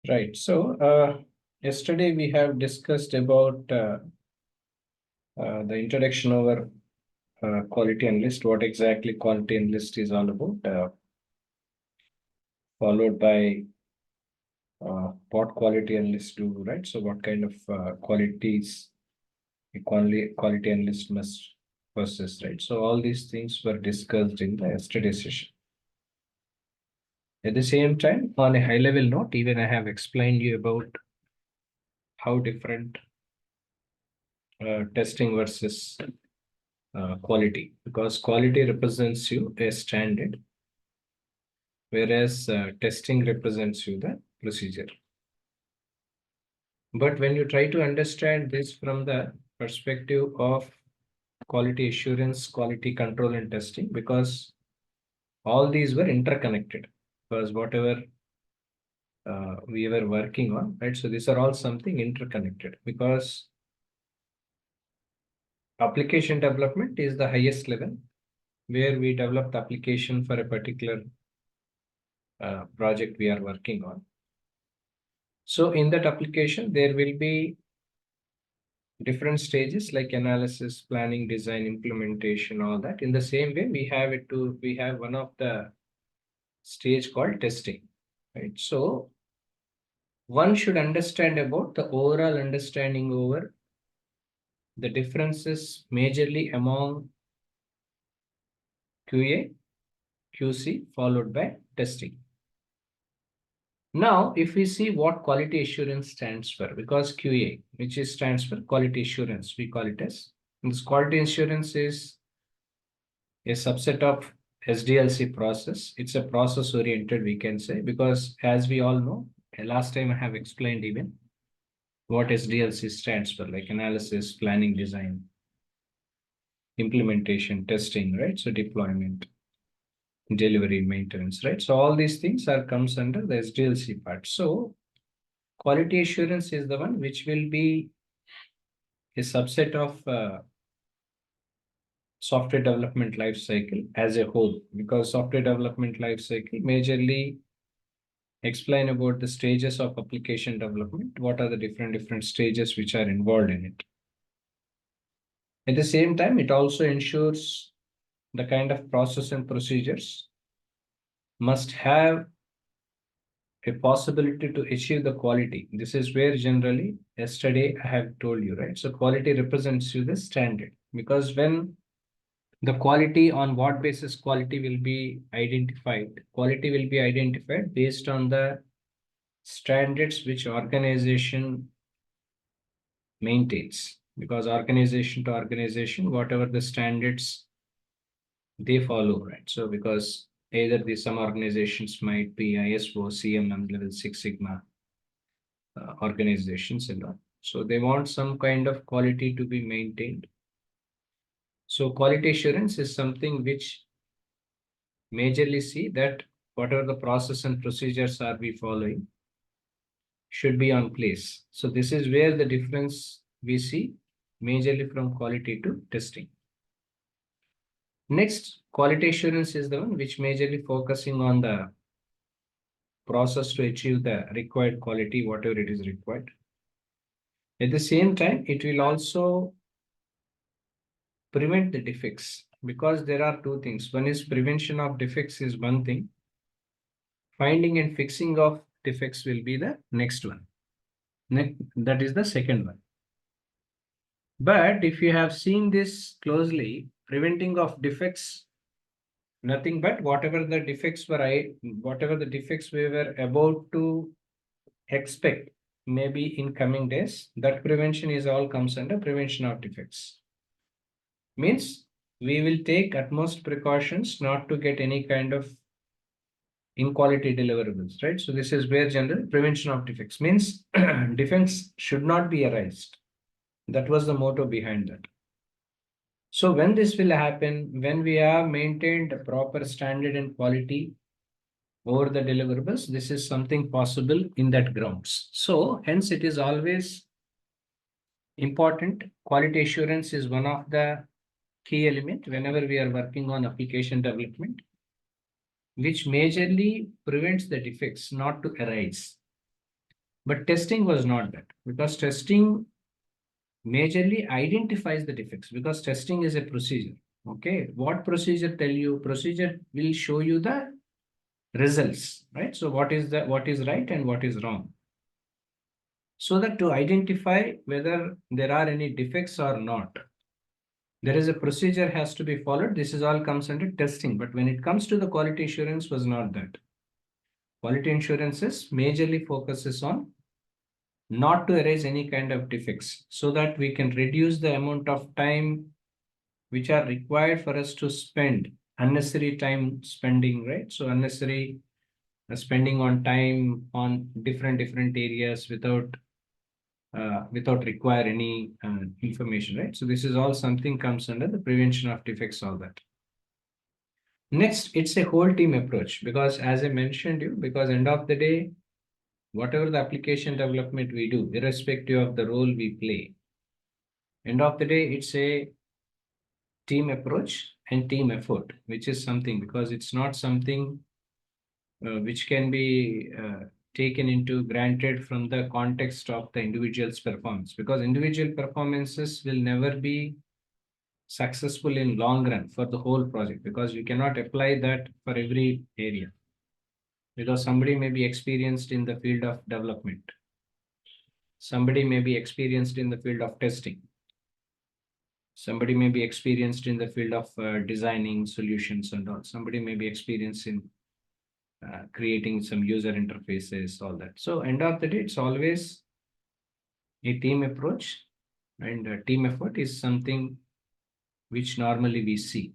Right. So yesterday we have discussed about the introduction over quality analyst, what exactly quality analyst is all about, followed by what quality analysts do, right? So what kind of qualities a quality analyst must possess, right? So all these things were discussed in the yesterday session. At the same time, on a high level note, even I have explained you about how different testing versus quality, because quality represents you a standard, whereas testing represents you the procedure. But when you try to understand this from the perspective of quality assurance, quality control, and testing, because all these were interconnected, because whatever we were working on, right? So these are all something interconnected, because application development is the highest level where we develop the application for a particular project we are working on. So in that application, there will be different stages like analysis, planning, design, implementation, all that. In the same way, we have one of the stage called testing, right? So one should understand about the overall understanding over the differences majorly among QA, QC, followed by testing. Now, if we see what quality assurance stands for, because QA, which is stands for quality assurance, we call it as. This quality assurance is a subset of SDLC process. It's a process oriented, we can say, because as we all know, last time I have explained even what SDLC stands for, like analysis, planning, design, implementation, testing, right? So deployment, delivery, maintenance, right? So all these things are comes under the SDLC part. So quality assurance is the one which will be a subset of software development life cycle as a whole, because software development life cycle majorly explain about the stages of application development, what are the different stages which are involved in it. At the same time, it also ensures the kind of process and procedures must have a possibility to achieve the quality. This is where generally yesterday I have told you, right? So quality represents you the standard, because when the quality, on what basis quality will be identified? Quality will be identified based on the standards which organization maintains, because organization to organization, whatever the standards they follow, right? So because either some organizations might be ISO, CMM, level 6 Sigma organizations and all. So they want some kind of quality to be maintained. So quality assurance is something which majorly see that whatever the process and procedures are we following should be on place. So this is where the difference we see majorly from quality to testing. Next, quality assurance is the one which majorly focusing on the process to achieve the required quality, whatever it is required. At the same time, it will also prevent the defects, because there are two things. One is prevention of defects is one thing. Finding and fixing of defects will be the next one. That is the second one. But if you have seen this closely, preventing of defects, nothing but whatever the defects we were about to expect, maybe in coming days, that prevention is all comes under prevention of defects. Means we will take utmost precautions not to get any kind of inequality deliverables, right? So this is where general prevention of defects means defects should not be arised. That was the motto behind that. So when this will happen, when we have maintained a proper standard and quality over the deliverables, this is something possible in that grounds. So hence it is always important. Quality assurance is one of the key element whenever we are working on application development, which majorly prevents the defects not to arise. But testing was not that, because testing majorly identifies the defects, because testing is a procedure. Okay, what procedure tell you? Procedure will show you the results, right? So what is right and what is wrong, so that to identify whether there are any defects or not, there is a procedure has to be followed. This is all comes under testing. But when it comes to the quality assurance, was not that. Quality assurances majorly focuses on not to erase any kind of defects, so that we can reduce the amount of time which are required for us to spend unnecessary time spending, right? So unnecessary spending on time on different areas without require any information, right? So this is all something comes under the prevention of defects, all that. Next, it's a whole team approach, because as I mentioned you, because end of the day, whatever the application development we do, irrespective of the role we play, end of the day, it's a team approach and team effort, which is something, because it's not something which can be taken into granted from the context of the individual's performance, because individual performances will never be successful in long run for the whole project, because you cannot apply that for every area, because somebody may be experienced in the field of development, somebody may be experienced in the field of testing, somebody may be experienced in the field of designing solutions and all, somebody may be experienced in creating some user interfaces, all that. So end of the day, it's always a team approach, and team effort is something which normally we see.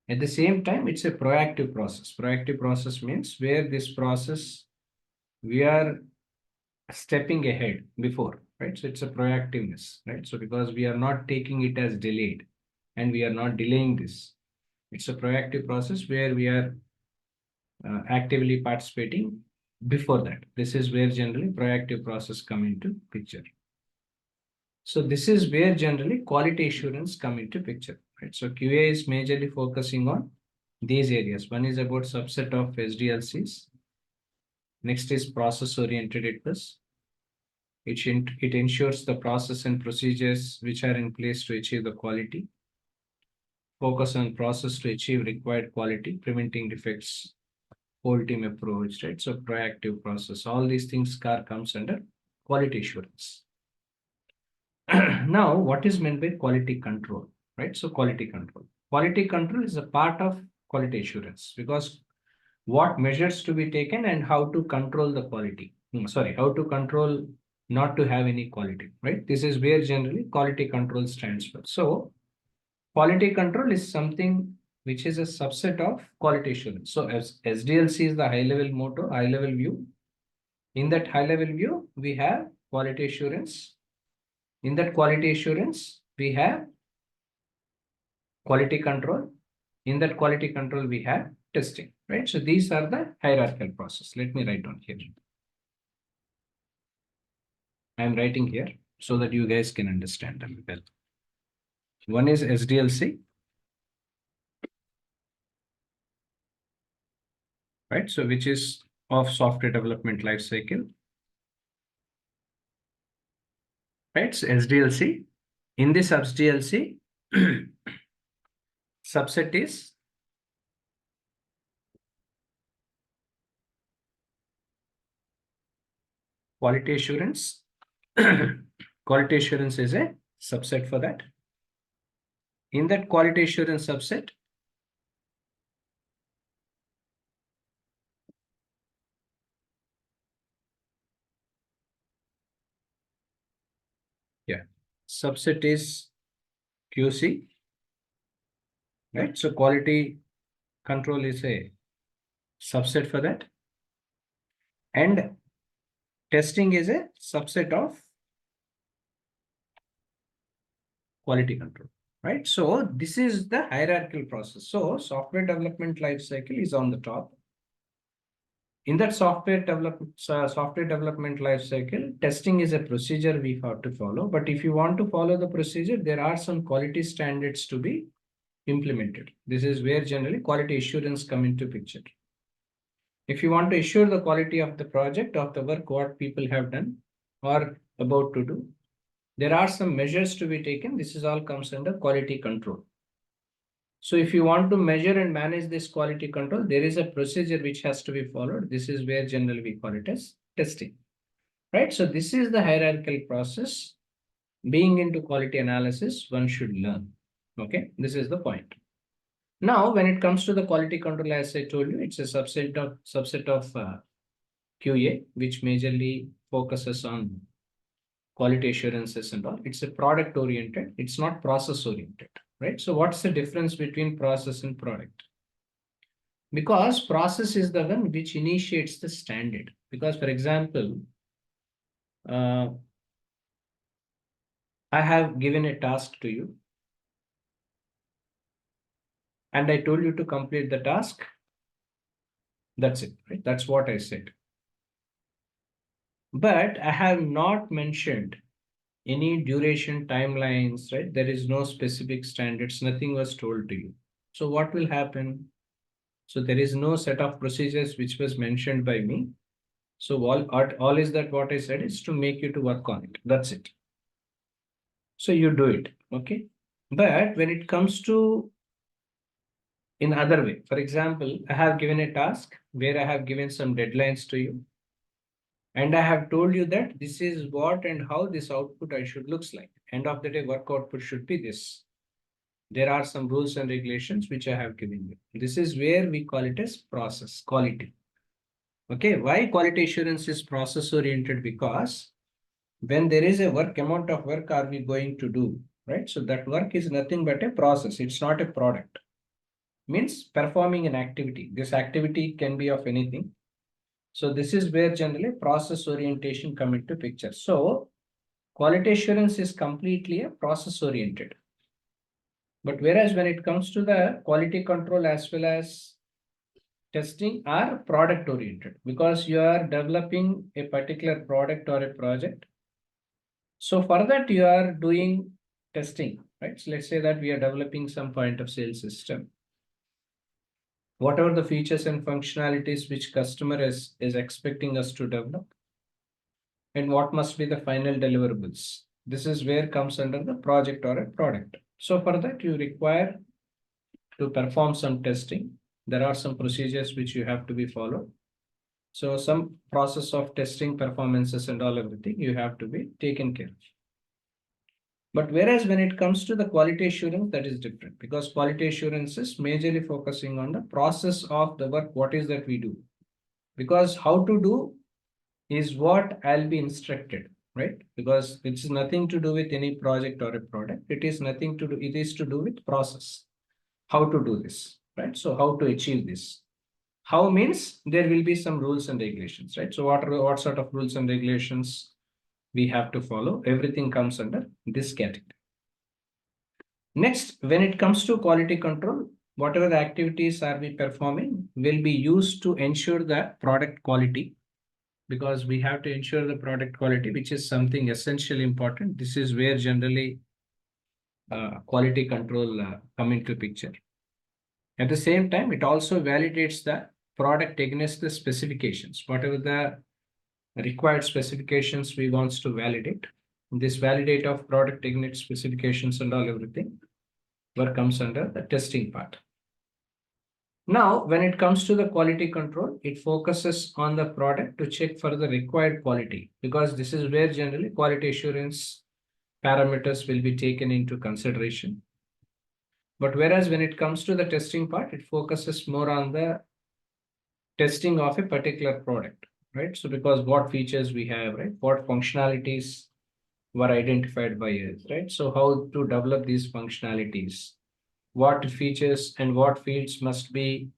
At the same time, it's a proactive process. Proactive process means where this process, we are stepping ahead before, right? So it's a proactiveness, right? So because we are not taking it as delayed and we are not delaying this, it's a proactive process where we are actively participating before that. This is where generally proactive process come into picture. So this is where generally quality assurance come into picture, right? So QA is majorly focusing on these areas. One is about subset of SDLCs. Next is process oriented requests. It ensures the process and procedures which are in place to achieve the quality. Focus on process to achieve required quality, preventing defects, whole team approach, right? So proactive process, all these things comes under quality assurance. Now, what is meant by quality control, right? So quality control. Quality control is a part of quality assurance, because what measures to be taken and how to control the quality. How to control not to have any quality, right? This is where generally quality control stands for. So quality control is something which is a subset of quality assurance. So as SDLC is the high level motto, high level view. In that high level view, we have quality assurance. In that quality assurance, we have quality control. In that quality control, we have testing, right? So these are the hierarchical process. Let me write down here. I'm writing here so that you guys can understand them well. One is SDLC, right? So which is of software development life cycle, right? So SDLC. In this SDLC, subset is quality assurance. Quality assurance is a subset for that. In that quality assurance subset, subset is QC, right? So quality control is a subset for that. And testing is a subset of quality control, right? So this is the hierarchical process. So software development life cycle is on the top. In that software development life cycle, testing is a procedure we have to follow. But if you want to follow the procedure, there are some quality standards to be implemented. This is where generally quality assurance come into picture. If you want to assure the quality of the project, of the work, what people have done or about to do, there are some measures to be taken. This is all comes under quality control. So if you want to measure and manage this quality control, there is a procedure which has to be followed. This is where generally we call it as testing, right? So this is the hierarchical process. Being into quality analysis, one should learn. Okay, this is the point. Now, when it comes to the quality control, as I told you, it's a subset of QA, which majorly focuses on quality assurances and all. It's a product oriented. It's not process oriented, right? So what's the difference between process and product? Because process is the one which initiates the standard. Because for example, uh, I have given a task to you and I told you to complete the task. That's it, right? That's what I said. But I have not mentioned any duration timelines, right? There is no specific standards, nothing was told to you. So what will happen? So there is no set of procedures which was mentioned by me. So all is that what I said is to make you to work on it. That's it. So you do it, okay? But when it comes to in other way, for example, I have given a task where I have given some deadlines to you. And I have told you that this is what and how this output I should looks like. End of the day, work output should be this. There are some rules and regulations which I have given you. This is where we call it as process quality. Okay, why quality assurance is process oriented? Because when there is a work amount of work are we going to do, right? So that work is nothing but a process. It's not a product. Means performing an activity. This activity can be of anything. So this is where generally process orientation come into picture. So quality assurance is completely a process oriented. But whereas when it comes to the quality control as well as testing are product oriented because you are developing a particular product or a project. So for that you are doing testing, right? So let's say that we are developing some point of sale system. Whatever the features and functionalities which customer is expecting us to develop and what must be the final deliverables. This is where comes under the project or a product. So for that you require to perform some testing. There are some procedures which you have to be followed. So some process of testing performances and all everything you have to be taken care of. But whereas when it comes to the quality assurance, that is different because quality assurance is majorly focusing on the process of the work. What is that we do? Because how to do is what I'll be instructed, right? Because it's nothing to do with any project or a product. It is nothing to do, it is to do with process. How to do this, right? So how to achieve this? How means there will be some rules and regulations, right? So what sort of rules and regulations we have to follow? Everything comes under this category. Next, when it comes to quality control, whatever the activities are we performing will be used to ensure the product quality because we have to ensure the product quality, which is something essentially important. This is where generally quality control come into picture. At the same time, it also validates the product against the specifications, whatever the required specifications we wants to validate. This validate of product against specifications and all everything work comes under the testing part. Now, when it comes to the quality control, it focuses on the product to check for the required quality because this is where generally quality assurance parameters will be taken into consideration. But whereas when it comes to the testing part, it focuses more on the testing of a particular product, right? So because what features we have, right? What functionalities were identified by us, right? So how to develop these functionalities, what features and what fields must be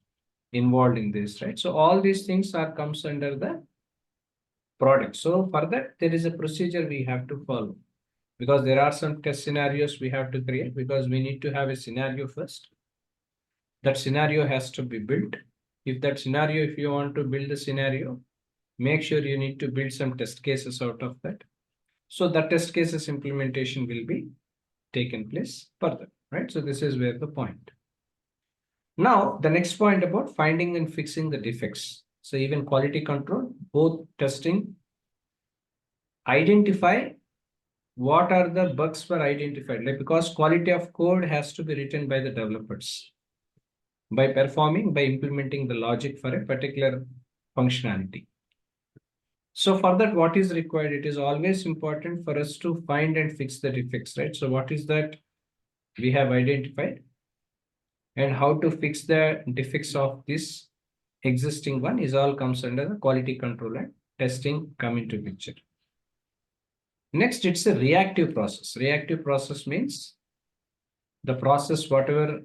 involved in this, right? So all these things are comes under the product. So for that, there is a procedure we have to follow because there are some test scenarios we have to create because we need to have a scenario first. That scenario has to be built. If that scenario, if you want to build a scenario, make sure you need to build some test cases out of that. So the test cases implementation will be taken place further, right? So this is where the point. Now, the next point about finding and fixing the defects. So even quality control, both testing, identify what are the bugs were identified, like because quality of code has to be written by the developers by performing, by implementing the logic for a particular functionality. So for that, what is required? It is always important for us to find and fix the defects, right? So what is that we have identified and how to fix the defects of this existing one is all comes under the quality control and testing come into picture. Next, it's a reactive process. Reactive process means the process, whatever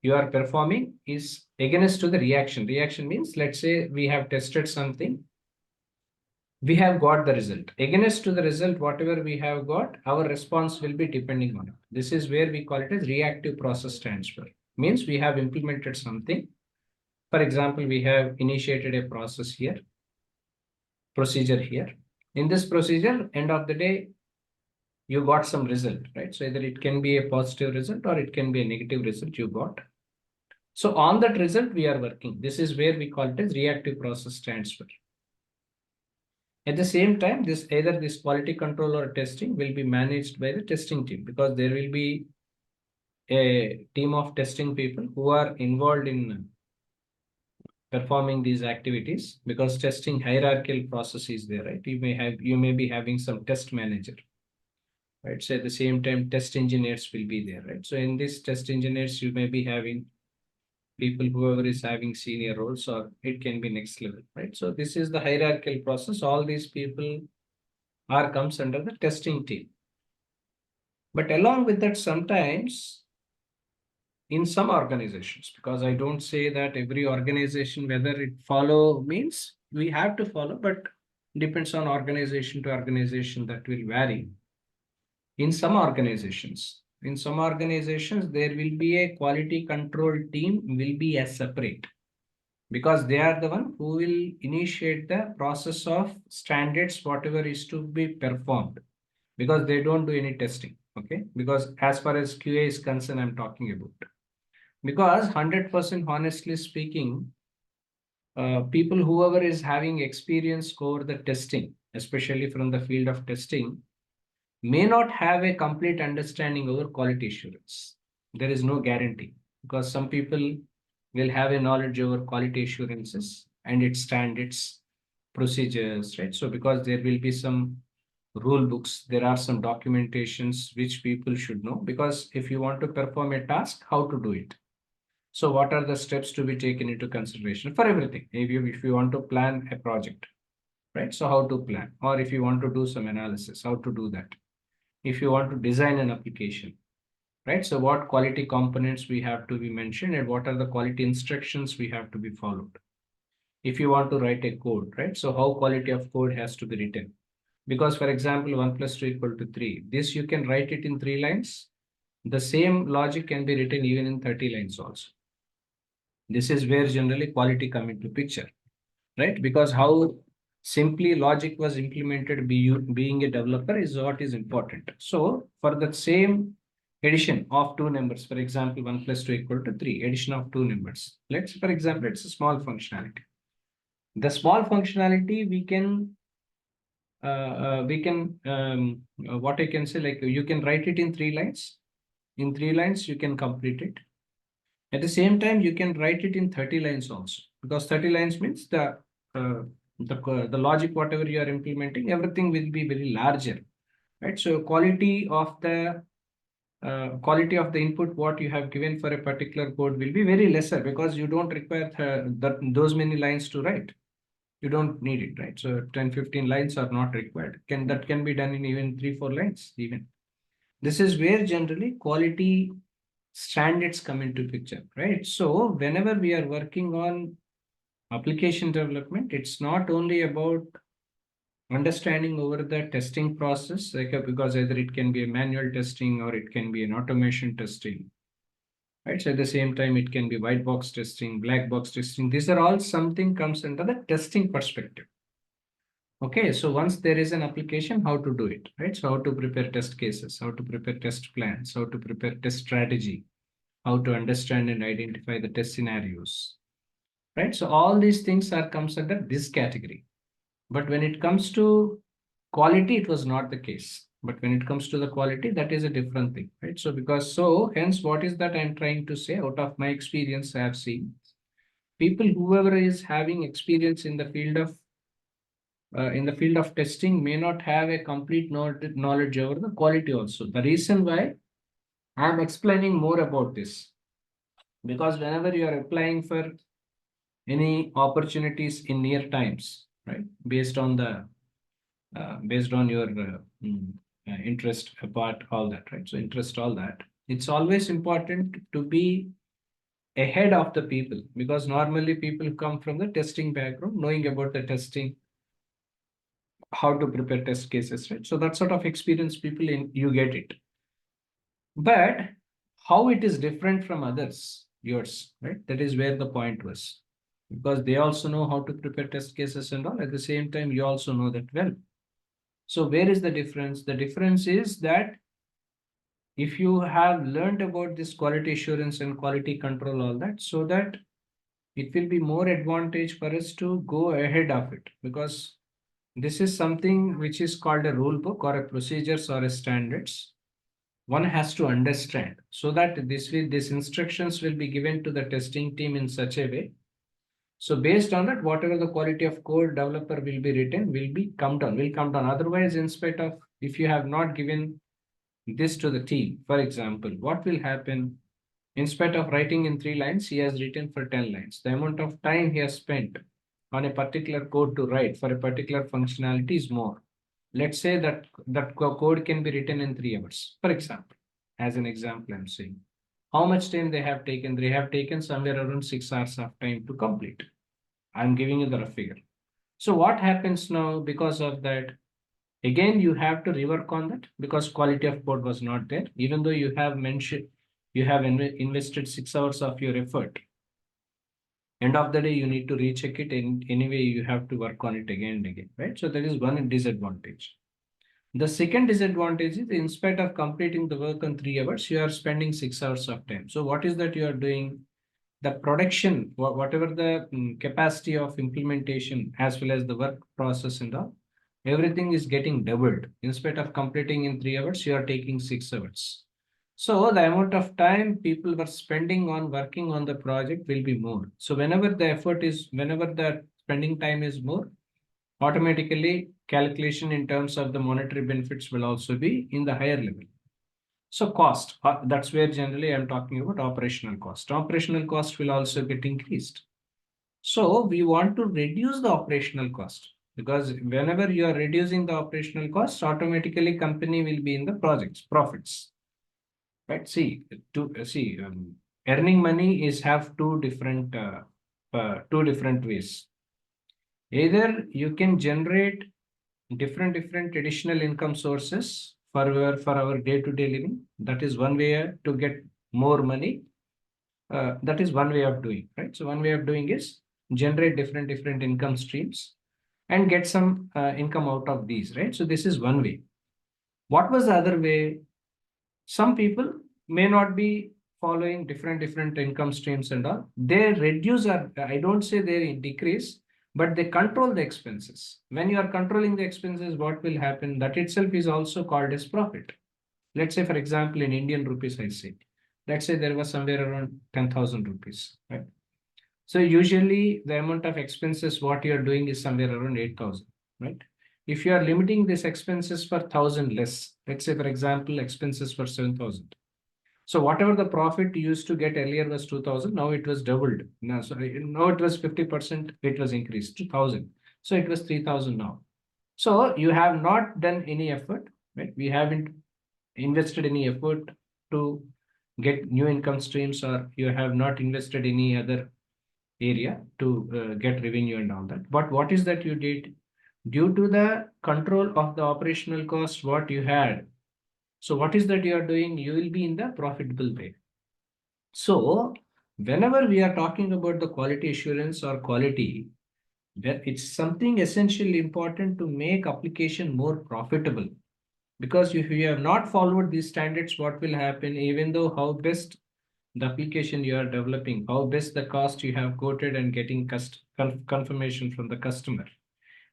you are performing is against to the reaction. Reaction means, let's say we have tested something, we have got the result. Against to the result, whatever we have got, our response will be depending on it. This is where we call it as reactive process transfer. Means we have implemented something. For example, we have initiated a process here, procedure here. In this procedure, end of the day, you got some result, right? So either it can be a positive result or it can be a negative result you got. So on that result, we are working. This is where we call it as reactive process transfer. At the same time, this either this quality control or testing will be managed by the testing team because there will be a team of testing people who are involved in performing these activities because testing hierarchical process is there, right? You may be having some test manager, right? So at the same time, test engineers will be there, right? So in this test engineers, you may be having people whoever is having senior roles or it can be next level, right? So this is the hierarchical process. All these people are comes under the testing team. But along with that, sometimes in some organizations, because I don't say that every organization, whether it follow means we have to follow, but depends on organization to organization that will vary. In some organizations, there will be a quality control team will be as separate because they are the one who will initiate the process of standards, whatever is to be performed, because they don't do any testing. Okay, because as far as QA is concerned, I'm talking about. Because 100% honestly speaking, people whoever is having experience over the testing, especially from the field of testing, may not have a complete understanding over quality assurance. There is no guarantee because some people will have a knowledge over quality assurances and its standards, procedures, right? So because there will be some rule books, there are some documentations which people should know because if you want to perform a task, how to do it. So what are the steps to be taken into consideration for everything? If you want to plan a project, right? So how to plan, or if you want to do some analysis, how to do that? If you want to design an application, right? So what quality components we have to be mentioned and what are the quality instructions we have to be followed? If you want to write a code, right? So how quality of code has to be written? Because for example, 1 + 2 = 3. This you can write it in 3 lines. The same logic can be written even in 30 lines also. This is where generally quality come into picture, right? Because how simply logic was implemented being a developer is what is important. So for the same addition of two numbers, for example, 1 + 2 = 3, addition of two numbers. Let's, for example, it's a small functionality. The small functionality what I can say, like you can write it in 3 lines. In 3 lines, you can complete it. At the same time, you can write it in 30 lines also, because 30 lines means the logic, whatever you are implementing, everything will be very larger, right? So quality of the input, what you have given for a particular code will be very lesser because you don't require those many lines to write. You don't need it, right? So 10-15 lines are not required. That can be done in even 3-4 lines even. This is where generally quality standards come into picture, right? So whenever we are working on application development, it's not only about understanding over the testing process, like because either it can be a manual testing or it can be an automation testing, right? So at the same time, it can be white box testing, black box testing. These are all something comes under the testing perspective. Okay, so once there is an application, how to do it, right? So how to prepare test cases, how to prepare test plans, how to prepare test strategy, how to understand and identify the test scenarios, right? So all these things are comes under this category. But when it comes to quality, it was not the case. But when it comes to the quality, that is a different thing, right? So hence, what is that I'm trying to say? Out of my experience, I have seen people, whoever is having experience in the field of testing, may not have a complete knowledge over the quality also. The reason why I'm explaining more about this, because whenever you are applying for any opportunities in near times, right, based on your interest apart all that, right? So interest all that. It's always important to be ahead of the people, because normally people come from the testing background, knowing about the testing, how to prepare test cases, right? So that sort of experience people in you get it. But how it is different from others, yours, right? That is where the point was. Because they also know how to prepare test cases and all. At the same time, you also know that well. So where is the difference? The difference is that if you have learned about this quality assurance and quality control, all that, so that it will be more advantage for us to go ahead of it, because this is something which is called a rule book or a procedures or a standards. One has to understand, so that these instructions will be given to the testing team in such a way. So based on that, whatever the quality of code developer will be written will come down. Otherwise, in spite of, if you have not given this to the team, for example, what will happen? Instead of writing in 3 lines, he has written for 10 lines. The amount of time he has spent on a particular code to write for a particular functionality is more. Let's say that code can be written in 3 hours, for example. As an example, I'm saying. How much time they have taken? They have taken somewhere around 6 hours of time to complete. I'm giving you the rough figure. So what happens now because of that? Again, you have to rework on that, because quality of code was not there. Even though you have mentioned, you have invested 6 hours of your effort. End of the day, you need to recheck it, and anyway, you have to work on it again and again, right? So that is one disadvantage. The second disadvantage is, in spite of completing the work in 3 hours, you are spending 6 hours of time. So what is that you are doing? The production, whatever the capacity of implementation, as well as the work process and all, everything is getting doubled. Instead of completing in 3 hours, you are taking 6 hours. So the amount of time people were spending on working on the project will be more. So whenever the spending time is more, automatically calculation in terms of the monetary benefits will also be in the higher level. So cost, that's where generally I'm talking about operational cost. Operational cost will also get increased. So we want to reduce the operational cost, because whenever you are reducing the operational cost, automatically company will be in the projects, profits. Right? Earning money is have two different ways. Either you can generate different additional income sources for our day-to-day living. That is one way to get more money. That is one way of doing, right? So one way of doing is generate different income streams and get some income out of these, right? So this is one way. What was the other way? Some people may not be following different income streams and all. They reduce, or I don't say they decrease, but they control the expenses. When you are controlling the expenses, what will happen? That itself is also called as profit. Let's say, for example, in Indian rupees, I say, let's say there was somewhere around 10,000 rupees, right? So usually the amount of expenses what you are doing is somewhere around 8,000, right? If you are limiting these expenses for 1,000 less, let's say, for example, expenses for 7,000. So whatever the profit you used to get earlier was 2,000, now it was doubled. Now it was 50%, it was increased to 1,000. So it was 3,000 now. So you have not done any effort, right? We haven't invested any effort to get new income streams, or you have not invested any other area to get revenue and all that. But what is that you did? Due to the control of the operational cost, what you had. So what is that you are doing? You will be in the profitable way. So whenever we are talking about the quality assurance or quality, it's something essentially important to make application more profitable. Because if you have not followed these standards, what will happen? Even though how best the application you are developing, how best the cost you have quoted and getting confirmation from the customer.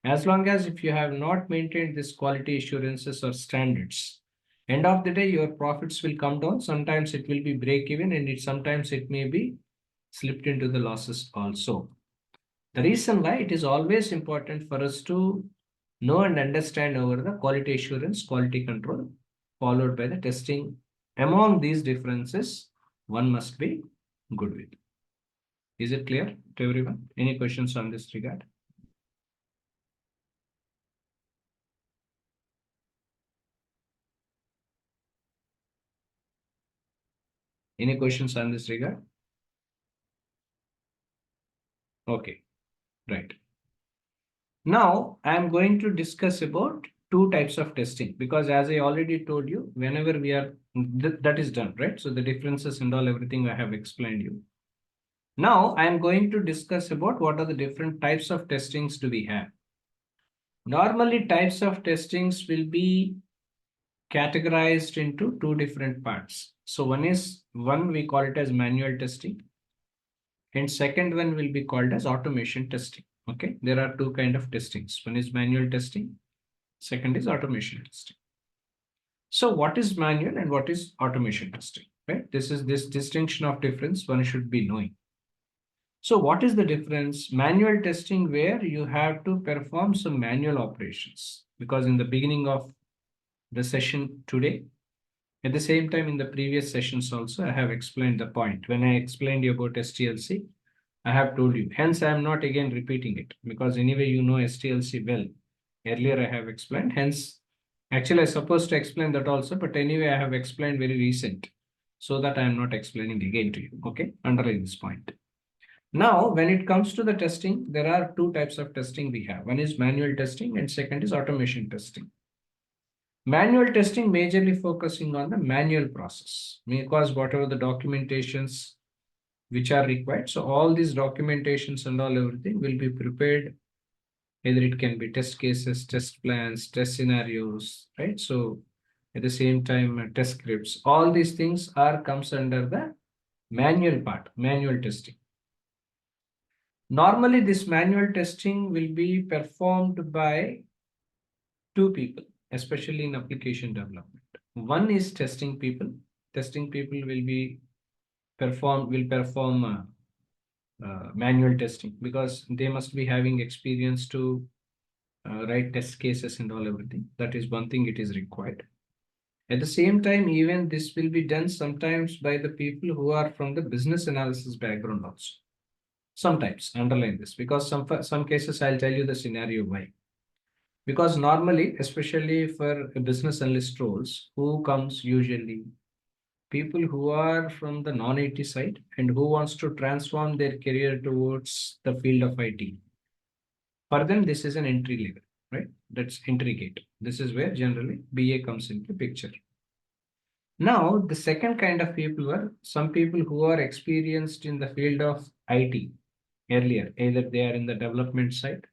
As long as if you have not maintained this quality assurances or standards, end of the day, your profits will come down. Sometimes it will be break even and sometimes it may be slipped into the losses also. The reason why it is always important for us to know and understand over the quality assurance, quality control, followed by the testing. Among these differences, one must be good with. Is it clear to everyone? Any questions on this regard? Any questions on this regard? Okay, right. Now I'm going to discuss about two types of testing because as I already told you, whenever we are that is done, right? So the differences and all everything I have explained you. Now I'm going to discuss about what are the different types of testings do we have. Normally types of testings will be categorized into two different parts. So one we call it as manual testing and second one will be called as automation testing. Okay, there are two kind of testings. One is manual testing, second is automation testing. So what is manual and what is automation testing, right? This is this distinction of difference one should be knowing. So what is the difference? Manual testing where you have to perform some manual operations because in the beginning of the session today, at the same time in the previous sessions also, I have explained the point. When I explained you about STLC, I have told you. Hence, I am not again repeating it because anyway, you know STLC well. Earlier, I have explained. Hence, actually, I supposed to explain that also, but anyway, I have explained very recent so that I am not explaining again to you. Okay, underline this point. Now, when it comes to the testing, there are two types of testing we have. One is manual testing and second is automation testing. Manual testing majorly focusing on the manual process because whatever the documentations which are required. So all these documentations and all everything will be prepared. Either it can be test cases, test plans, test scenarios, right? So at the same time, test scripts, all these things are comes under the manual part, manual testing. Normally, this manual testing will be performed by two people, especially in application development. One is testing people. Testing people will perform manual testing because they must be having experience to write test cases and all everything. That is one thing it is required. At the same time, even this will be done sometimes by the people who are from the business analysis background also. Sometimes underline this because some cases I'll tell you the scenario why. Because normally, especially for business analyst roles, who comes usually people who are from the non-IT side and who wants to transform their career towards the field of IT. For them, this is an entry level, right? That's entry gate. This is where generally BA comes into picture. Now, the second kind of people were some people who are experienced in the field of IT earlier. Either they are in the development side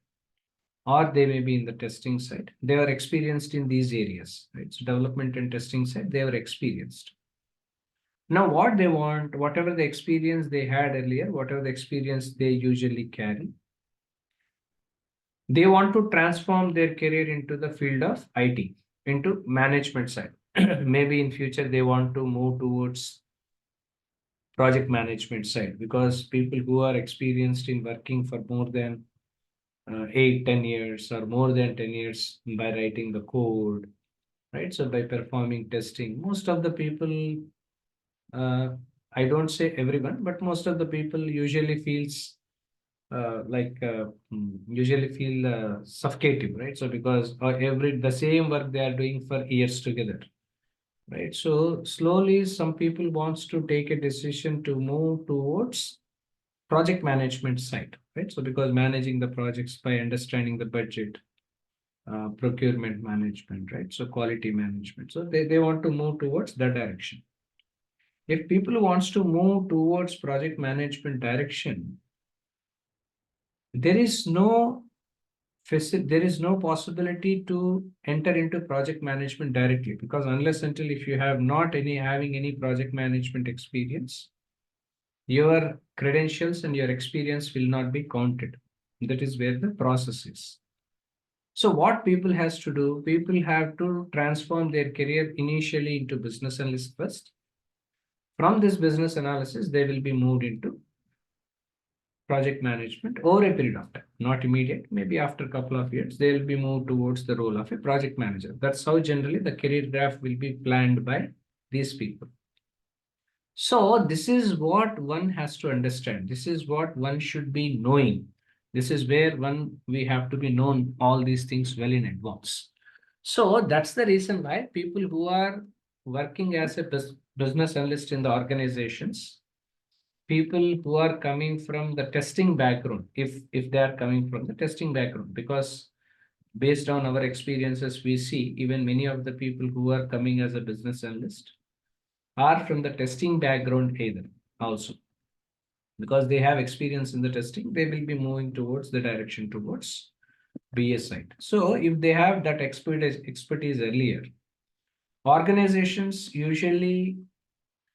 or they may be in the testing side. They were experienced in these areas, right? So development and testing side, they were experienced. Now, what they want, whatever the experience they had earlier, whatever the experience they usually carry, they want to transform their career into the field of IT, into management side. Maybe in future they want to move towards project management side because people who are experienced in working for more than 8, 10 years or more than 10 years by writing the code, right? So by performing testing, most of the people, uh, I don't say everyone, but most of the people usually feels usually feel suffocating, right? So because the same work they are doing for years together, right? So slowly some people wants to take a decision to move towards project management side, right? So because managing the projects by understanding the budget, procurement management, right? So quality management. So they want to move towards that direction. If people wants to move towards project management direction, there is no there is no possibility to enter into project management directly because unless until if you have not any having any project management experience, your credentials and your experience will not be counted. That is where the process is. So what people has to do, people have to transform their career initially into business analyst first. From this business analysis, they will be moved into project management over a period of time, not immediate, maybe after a couple of years, they will be moved towards the role of a project manager. That's how generally the career graph will be planned by these people. So this is what one has to understand. This is what one should be knowing. This is where we have to be known all these things well in advance. So that's the reason why people who are working as a business analyst in the organizations, people who are coming from the testing background, if they are coming from the testing background, because based on our experiences, we see even many of the people who are coming as a business analyst are from the testing background either also, because they have experience in the testing, they will be moving towards the direction towards BS side. So if they have that expertise earlier, organizations usually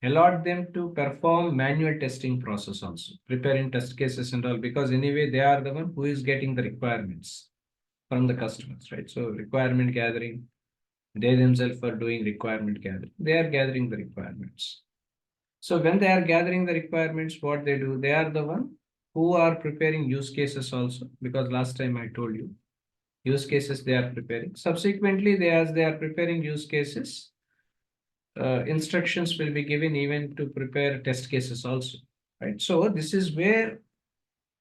allot them to perform manual testing process also, preparing test cases and all, because anyway they are the one who is getting the requirements from the customers, right? So requirement gathering, they themselves are doing requirement gathering, they are gathering the requirements. So when they are gathering the requirements, what they do, they are the one who are preparing use cases also, because last time I told you, use cases they are preparing. Subsequently, as they are preparing use cases, instructions will be given even to prepare test cases also, right? So this is where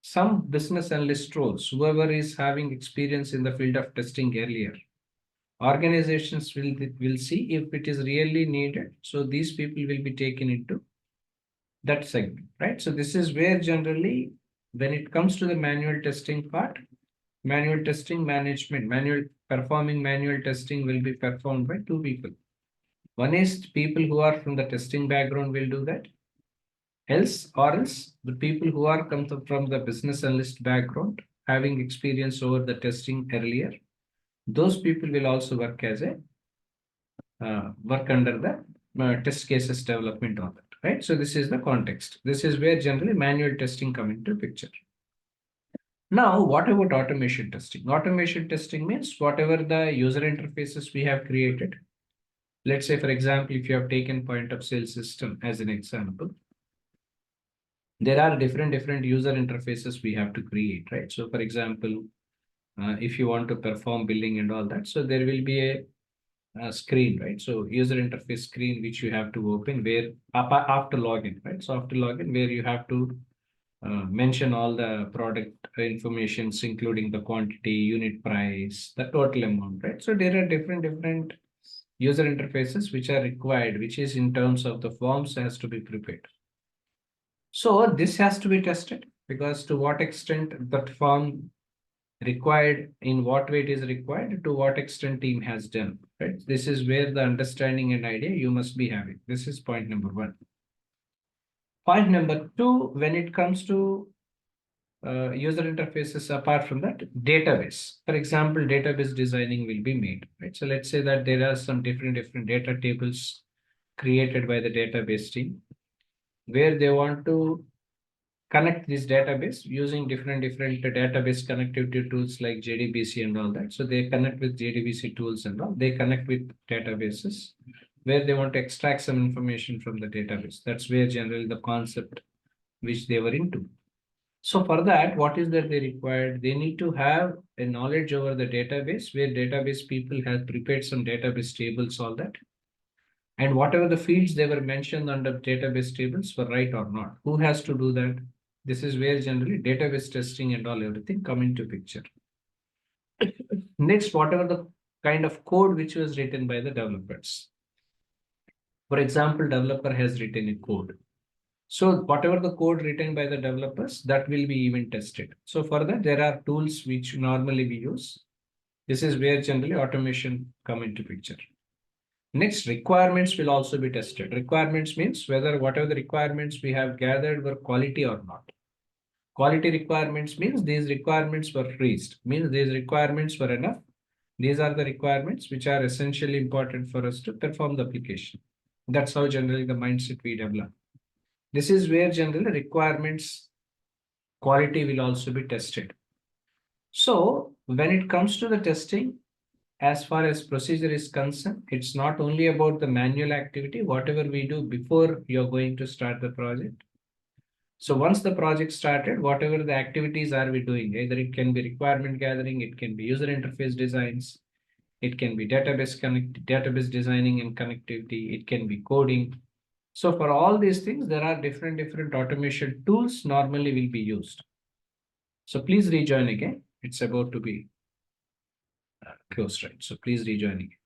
some business analyst roles, whoever is having experience in the field of testing earlier, organizations will see if it is really needed. So these people will be taken into that segment, right? So this is where generally, when it comes to the manual testing part, manual testing management, performing manual testing will be performed by two people. One is people who are from the testing background will do that. Else the people who are from the business analyst background, having experience over the testing earlier, those people will also work as a work under the test cases development on that, right? So this is the context. This is where generally manual testing come into picture. Now, what about automation testing? Automation testing means whatever the user interfaces we have created. Let's say, for example, if you have taken point of sale system as an example, there are different user interfaces we have to create, right? So, for example, if you want to perform billing and all that, so there will be a screen, right? So user interface screen, which you have to open where after login, right? So after login, where you have to mention all the product informations, including the quantity, unit price, the total amount, right? So there are different user interfaces which are required, which is in terms of the forms has to be prepared. So this has to be tested, because to what extent that form required, in what way it is required, to what extent team has done, right? This is where the understanding and idea you must be having. This is point number one. Point number two, when it comes to user interfaces, apart from that, database. For example, database designing will be made, right? So let's say that there are some different data tables created by the database team, where they want to connect this database using different database connectivity tools like JDBC and all that. So they connect with JDBC tools and all. They connect with databases where they want to extract some information from the database. That's where generally the concept which they were into. So for that, what is that they required? They need to have a knowledge over the database, where database people have prepared some database tables, all that. And whatever the fields they were mentioned under database tables were right or not. Who has to do that? This is where generally database testing and all everything come into picture. Next, whatever the kind of code which was written by the developers. For example, developer has written a code. So whatever the code written by the developers, that will be even tested. So for that, there are tools which normally we use. This is where generally automation come into picture. Next, requirements will also be tested. Requirements means whether whatever the requirements we have gathered were quality or not. Quality requirements means these requirements were freezed, means these requirements were enough. These are the requirements which are essentially important for us to perform the application. That's how generally the mindset we develop. This is where generally requirements quality will also be tested. So when it comes to the testing, as far as procedure is concerned, it's not only about the manual activity, whatever we do before you're going to start the project. So once the project started, whatever the activities are we doing, either it can be requirement gathering, it can be user interface designs, it can be database designing and connectivity, it can be coding. So for all these things, there are different automation tools normally will be used. So please rejoin again. It's about to be closed, right? So please rejoin again.